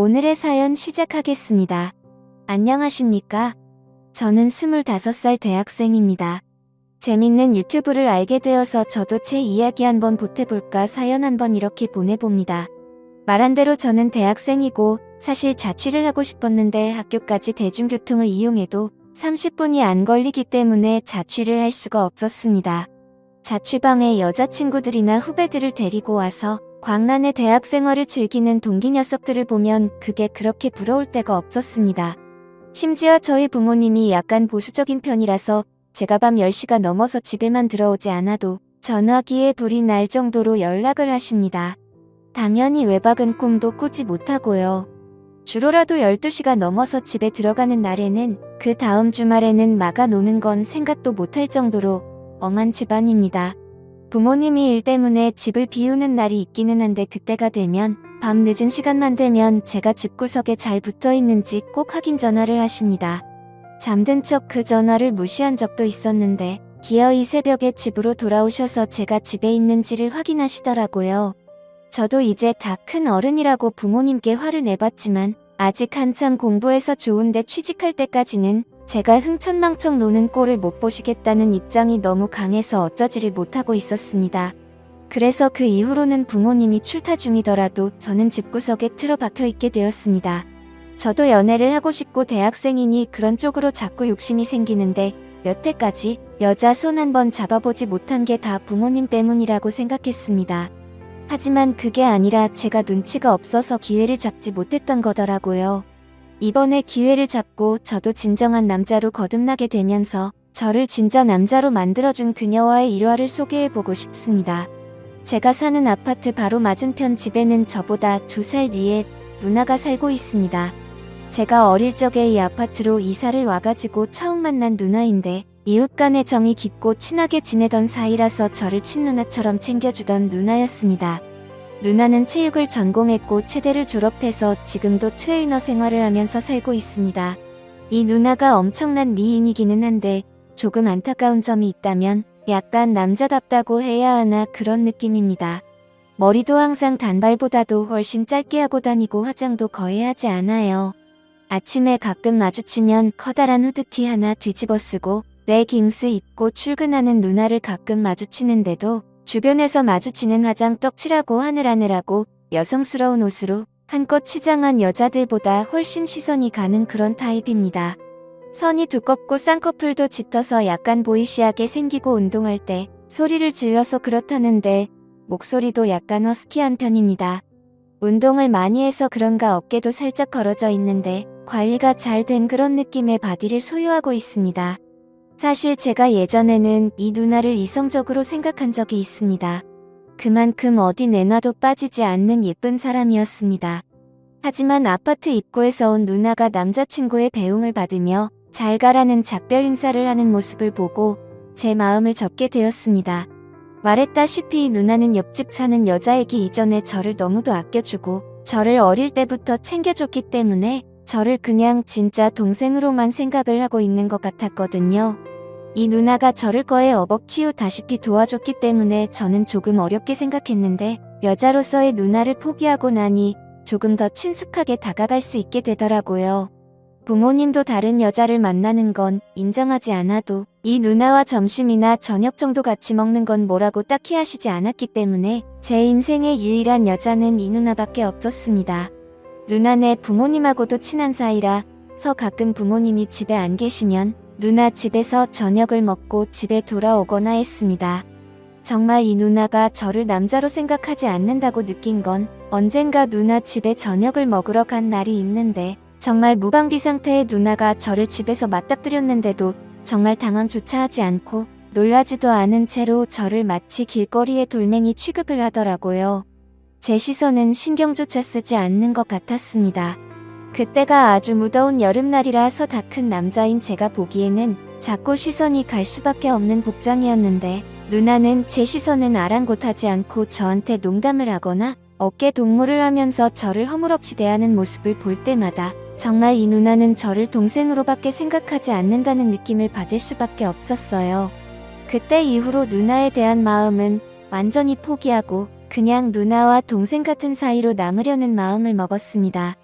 오늘의 사연 시작하겠습니다. 안녕하십니까? 저는 25살 대학생입니다. 재밌는 유튜브를 알게 되어서 저도 제 이야기 한번 보태볼까 사연 한번 이렇게 보내봅니다. 말한 대로 저는 대학생이고 사실 자취를 하고 싶었는데 학교까지 대중교통을 이용해도 30분이 안 걸리기 때문에 자취를 할 수가 없었습니다. 자취방에 여자친구들이나 후배들을 데리고 와서 광란의 대학 생활을 즐기는 동기 녀석들을 보면 그게 그렇게 부러울 때가 없었습니다. 심지어 저희 부모님이 약간 보수적인 편이라서 제가 밤 10시가 넘어서 집에만 들어오지 않아도 전화기에 불이 날 정도로 연락을 하십니다. 당연히 외박은 꿈도 꾸지 못하고요. 주로라도 12시가 넘어서 집에 들어가는 날에는 그 다음 주말에는 마가 노는 건 생각도 못할 정도로 엄한 집안입니다. 부모님이 일 때문에 집을 비우는 날이 있기는 한데 그때가 되면 밤 늦은 시간만 되면 제가 집구석에 잘 붙어 있는지 꼭 확인 전화를 하십니다. 잠든 척 그 전화를 무시한 적도 있었는데 기어이 새벽에 집으로 돌아오셔서 제가 집에 있는지를 확인하시더라고요. 저도 이제 다 큰 어른이라고 부모님께 화를 내봤지만 아직 한참 공부해서 좋은데 취직할 때까지는 제가 흥청망청 노는 꼴을 못 보시겠다는 입장이 너무 강해서 어쩌지를 못하고 있었습니다. 그래서 그 이후로는 부모님이 출타 중이더라도 저는 집구석에 틀어박혀 있게 되었습니다. 저도 연애를 하고 싶고 대학생이니 그런 쪽으로 자꾸 욕심이 생기는데 여태까지 여자 손 한번 잡아보지 못한 게 다 부모님 때문이라고 생각했습니다. 하지만 그게 아니라 제가 눈치가 없어서 기회를 잡지 못했던 거더라고요. 이번에 기회를 잡고 저도 진정한 남자로 거듭나게 되면서 저를 진짜 남자로 만들어준 그녀와의 일화를 소개해보고 싶습니다. 제가 사는 아파트 바로 맞은편 집에는 저보다 2살 위에 누나가 살고 있습니다. 제가 어릴 적에 이 아파트로 이사를 와가지고 처음 만난 누나인데 이웃 간의 정이 깊고 친하게 지내던 사이라서 저를 친누나처럼 챙겨주던 누나였습니다. 누나는 체육을 전공했고 체대를 졸업해서 지금도 트레이너 생활을 하면서 살고 있습니다. 이 누나가 엄청난 미인이기는 한데 조금 안타까운 점이 있다면 약간 남자답다고 해야 하나 그런 느낌입니다. 머리도 항상 단발보다도 훨씬 짧게 하고 다니고 화장도 거의 하지 않아요. 아침에 가끔 마주치면 커다란 후드티 하나 뒤집어 쓰고 레깅스 입고 출근하는 누나를 가끔 마주치는데도 주변에서 마주치는 화장 떡칠하고 하늘하늘하고 여성스러운 옷으로 한껏 치장한 여자들보다 훨씬 시선이 가는 그런 타입입니다. 선이 두껍고 쌍꺼풀도 짙어서 약간 보이시하게 생기고 운동할 때 소리를 질러서 그렇다는데 목소리도 약간 허스키한 편입니다. 운동을 많이 해서 그런가 어깨도 살짝 걸어져 있는데 관리가 잘 된 그런 느낌의 바디를 소유하고 있습니다. 사실 제가 예전에는 이 누나를 이성적으로 생각한 적이 있습니다. 그만큼 어디 내놔도 빠지지 않는 예쁜 사람이었습니다. 하지만 아파트 입구에서 온 누나가 남자친구의 배웅을 받으며 잘 가라는 작별 인사를 하는 모습을 보고 제 마음을 접게 되었습니다. 말했다시피 누나는 옆집 사는 여자이기 이전에 저를 너무도 아껴주고 저를 어릴 때부터 챙겨줬기 때문에 저를 그냥 진짜 동생으로만 생각을 하고 있는 것 같았거든요. 이 누나가 저를 거에 업어 키우다시피 도와줬기 때문에 저는 조금 어렵게 생각했는데 여자로서의 누나를 포기하고 나니 조금 더 친숙하게 다가갈 수 있게 되더라고요. 부모님도 다른 여자를 만나는 건 인정하지 않아도 이 누나와 점심이나 저녁 정도 같이 먹는 건 뭐라고 딱히 하시지 않았기 때문에 제 인생의 유일한 여자는 이 누나밖에 없었습니다. 누나네 부모님하고도 친한 사이라서 가끔 부모님이 집에 안 계시면 누나 집에서 저녁을 먹고 집에 돌아오거나 했습니다. 정말 이 누나가 저를 남자로 생각하지 않는다고 느낀 건 언젠가 누나 집에 저녁을 먹으러 간 날이 있는데 정말 무방비 상태의 누나가 저를 집에서 맞닥뜨렸는데도 정말 당황조차 하지 않고 놀라지도 않은 채로 저를 마치 길거리의 돌멩이 취급을 하더라고요. 제 시선은 신경조차 쓰지 않는 것 같았습니다. 그때가 아주 무더운 여름날이라서 다 큰 남자인 제가 보기에는 자꾸 시선이 갈 수밖에 없는 복장이었는데 누나는 제 시선은 아랑곳하지 않고 저한테 농담을 하거나 어깨 동무를 하면서 저를 허물없이 대하는 모습을 볼 때마다 정말 이 누나는 저를 동생으로밖에 생각하지 않는다는 느낌을 받을 수밖에 없었어요. 그때 이후로 누나에 대한 마음은 완전히 포기하고 그냥 누나와 동생 같은 사이로 남으려는 마음을 먹었습니다.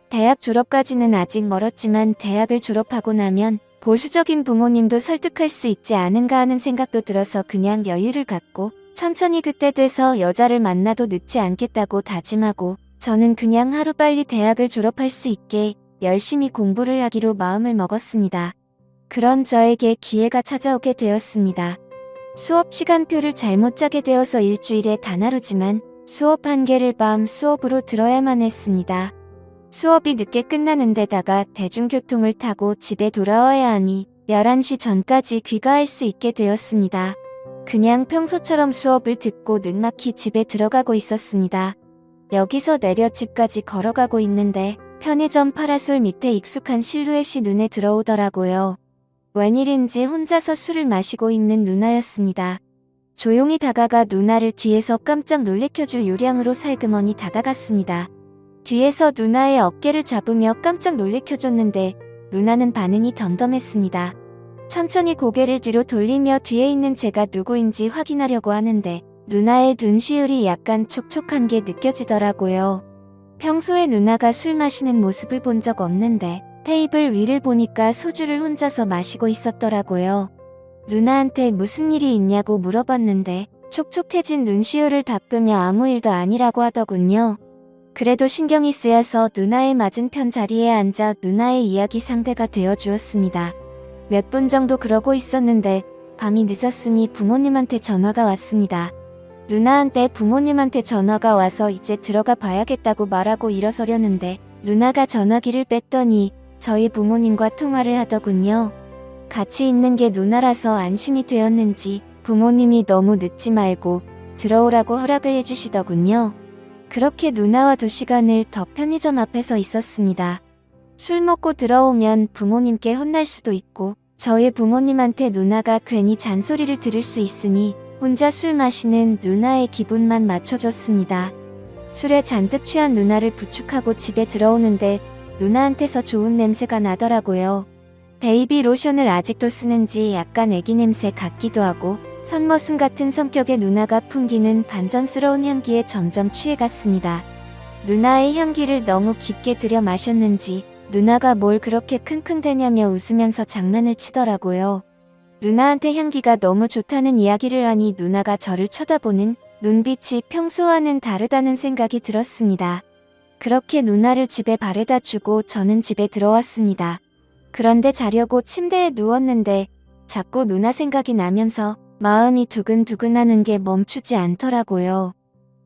대학 졸업까지는 아직 멀었지만 대학을 졸업하고 나면 보수적인 부모님도 설득할 수 있지 않은가 하는 생각도 들어서 그냥 여유를 갖고 천천히 그때 돼서 여자를 만나도 늦지 않겠다고 다짐하고 저는 그냥 하루빨리 대학을 졸업할 수 있게 열심히 공부를 하기로 마음을 먹었습니다. 그런 저에게 기회가 찾아오게 되었습니다. 수업 시간표를 잘못 짜게 되어서 일주일에 단 하루지만 수업 한 개를 밤 수업으로 들어야만 했습니다. 수업이 늦게 끝나는 데다가 대중교통을 타고 집에 돌아와야 하니 11시 전까지 귀가할 수 있게 되었습니다. 그냥 평소처럼 수업을 듣고 늦막히 집에 들어가고 있었습니다. 여기서 내려 집까지 걸어가고 있는데 편의점 파라솔 밑에 익숙한 실루엣이 눈에 들어오더라고요. 웬일인지 혼자서 술을 마시고 있는 누나였습니다. 조용히 다가가 누나를 뒤에서 깜짝 놀래켜줄 요량으로 살그머니 다가갔습니다. 뒤에서 누나의 어깨를 잡으며 깜짝 놀래켜줬는데 누나는 반응이 덤덤했습니다. 천천히 고개를 뒤로 돌리며 뒤에 있는 제가 누구인지 확인하려고 하는데 누나의 눈시울이 약간 촉촉한 게 느껴지더라고요. 평소에 누나가 술 마시는 모습을 본 적 없는데 테이블 위를 보니까 소주를 혼자서 마시고 있었더라고요. 누나한테 무슨 일이 있냐고 물어봤는데 촉촉해진 눈시울을 닦으며 아무 일도 아니라고 하더군요. 그래도 신경이 쓰여서 누나의 맞은편 자리에 앉아 누나의 이야기 상대가 되어 주었습니다. 몇 분 정도 그러고 있었는데 밤이 늦었으니 부모님한테 전화가 왔습니다. 누나한테 부모님한테 전화가 와서 이제 들어가 봐야겠다고 말하고 일어서려는데 누나가 전화기를 뺐더니 저희 부모님과 통화를 하더군요. 같이 있는 게 누나라서 안심이 되었는지 부모님이 너무 늦지 말고 들어오라고 허락을 해주시더군요. 그렇게 누나와 2시간을 더 편의점 앞에서 있었습니다. 술 먹고 들어오면 부모님께 혼날 수도 있고 저희 부모님한테 누나가 괜히 잔소리를 들을 수 있으니 혼자 술 마시는 누나의 기분만 맞춰줬습니다. 술에 잔뜩 취한 누나를 부축하고 집에 들어오는데 누나한테서 좋은 냄새가 나더라고요. 베이비 로션을 아직도 쓰는지 약간 애기 냄새 같기도 하고 선머슴 같은 성격의 누나가 풍기는 반전스러운 향기에 점점 취해갔습니다. 누나의 향기를 너무 깊게 들여 마셨는지 누나가 뭘 그렇게 킁킁대냐며 웃으면서 장난을 치더라고요. 누나한테 향기가 너무 좋다는 이야기를 하니 누나가 저를 쳐다보는 눈빛이 평소와는 다르다는 생각이 들었습니다. 그렇게 누나를 집에 바래다 주고 저는 집에 들어왔습니다. 그런데 자려고 침대에 누웠는데 자꾸 누나 생각이 나면서 마음이 두근두근하는 게 멈추지 않더라고요.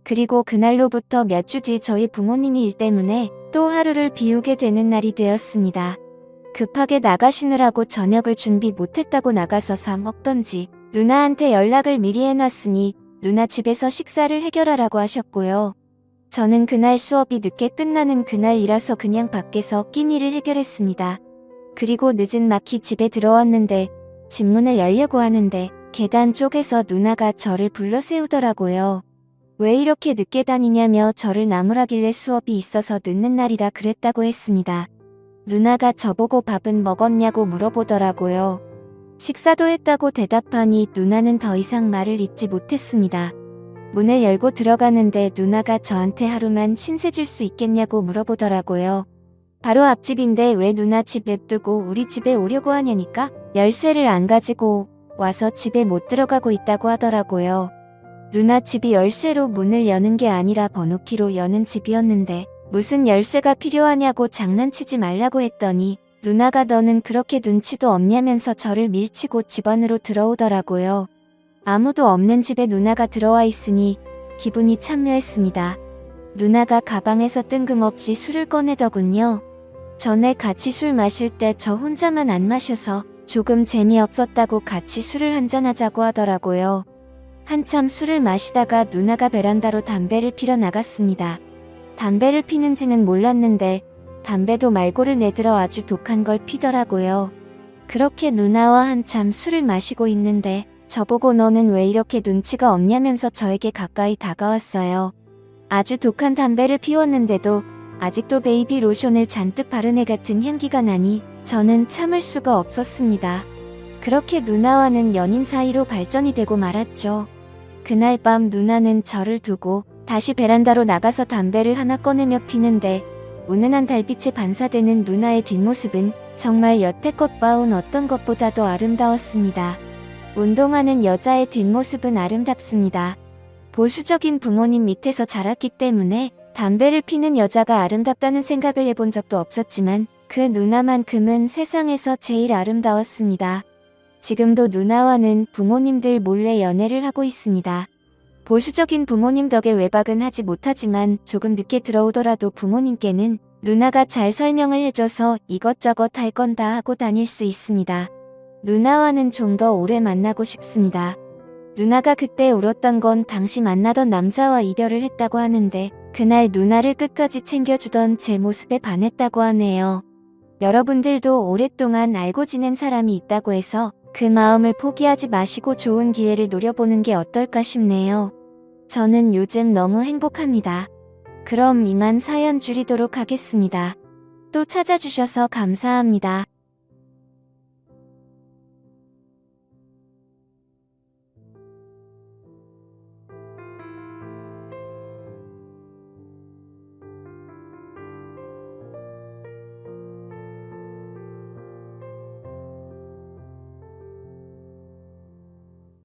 그리고 그날로부터 몇 주 뒤 저희 부모님이 일 때문에 또 하루를 비우게 되는 날이 되었습니다. 급하게 나가시느라고 저녁을 준비 못했다고 나가서 사 먹던지 누나한테 연락을 미리 해놨으니 누나 집에서 식사를 해결하라고 하셨고요. 저는 그날 수업이 늦게 끝나는 그날이라서 그냥 밖에서 끼니를 해결했습니다. 그리고 늦은 막히 집에 들어왔는데 집 문을 열려고 하는데 계단 쪽에서 누나가 저를 불러 세우더라고요. 왜 이렇게 늦게 다니냐며 저를 나무라길래 수업이 있어서 늦는 날이라 그랬다고 했습니다. 누나가 저보고 밥은 먹었냐고 물어보더라고요. 식사도 했다고 대답하니 누나는 더 이상 말을 잇지 못했습니다. 문을 열고 들어가는데 누나가 저한테 하루만 신세 줄 수 있겠냐고 물어보더라고요. 바로 앞집인데 왜 누나 집 냅두고 우리 집에 오려고 하냐니까 열쇠를 안 가지고 와서 집에 못 들어가고 있다고 하더라고요. 누나 집이 열쇠로 문을 여는 게 아니라 번호키로 여는 집이었는데 무슨 열쇠가 필요하냐고 장난치지 말라고 했더니 누나가 너는 그렇게 눈치도 없냐면서 저를 밀치고 집 안으로 들어오더라고요. 아무도 없는 집에 누나가 들어와 있으니 기분이 참 묘했습니다. 누나가 가방에서 뜬금없이 술을 꺼내더군요. 전에 같이 술 마실 때 저 혼자만 안 마셔서 조금 재미없었다고 같이 술을 한잔하자고 하더라고요. 한참 술을 마시다가 누나가 베란다로 담배를 피러 나갔습니다. 담배를 피는지는 몰랐는데 담배도 말고를 내들어 아주 독한 걸 피더라고요. 그렇게 누나와 한참 술을 마시고 있는데 저보고 너는 왜 이렇게 눈치가 없냐면서 저에게 가까이 다가왔어요. 아주 독한 담배를 피웠는데도 아직도 베이비 로션을 잔뜩 바른 애 같은 향기가 나니 저는 참을 수가 없었습니다. 그렇게 누나와는 연인 사이로 발전이 되고 말았죠. 그날 밤 누나는 저를 두고 다시 베란다로 나가서 담배를 하나 꺼내며 피는데 은은한 달빛에 반사되는 누나의 뒷모습은 정말 여태껏 봐온 어떤 것보다도 아름다웠습니다. 운동하는 여자의 뒷모습은 아름답습니다. 보수적인 부모님 밑에서 자랐기 때문에 담배를 피는 여자가 아름답다는 생각을 해본 적도 없었지만 그 누나만큼은 세상에서 제일 아름다웠습니다. 지금도 누나와는 부모님들 몰래 연애를 하고 있습니다. 보수적인 부모님 덕에 외박은 하지 못하지만 조금 늦게 들어오더라도 부모님께는 누나가 잘 설명을 해줘서 이것저것 할 건 다 하고 다닐 수 있습니다. 누나와는 좀 더 오래 만나고 싶습니다. 누나가 그때 울었던 건 당시 만나던 남자와 이별을 했다고 하는데 그날 누나를 끝까지 챙겨주던 제 모습에 반했다고 하네요. 여러분들도 오랫동안 알고 지낸 사람이 있다고 해서 그 마음을 포기하지 마시고 좋은 기회를 노려보는 게 어떨까 싶네요. 저는 요즘 너무 행복합니다. 그럼 이만 사연 줄이도록 하겠습니다. 또 찾아주셔서 감사합니다.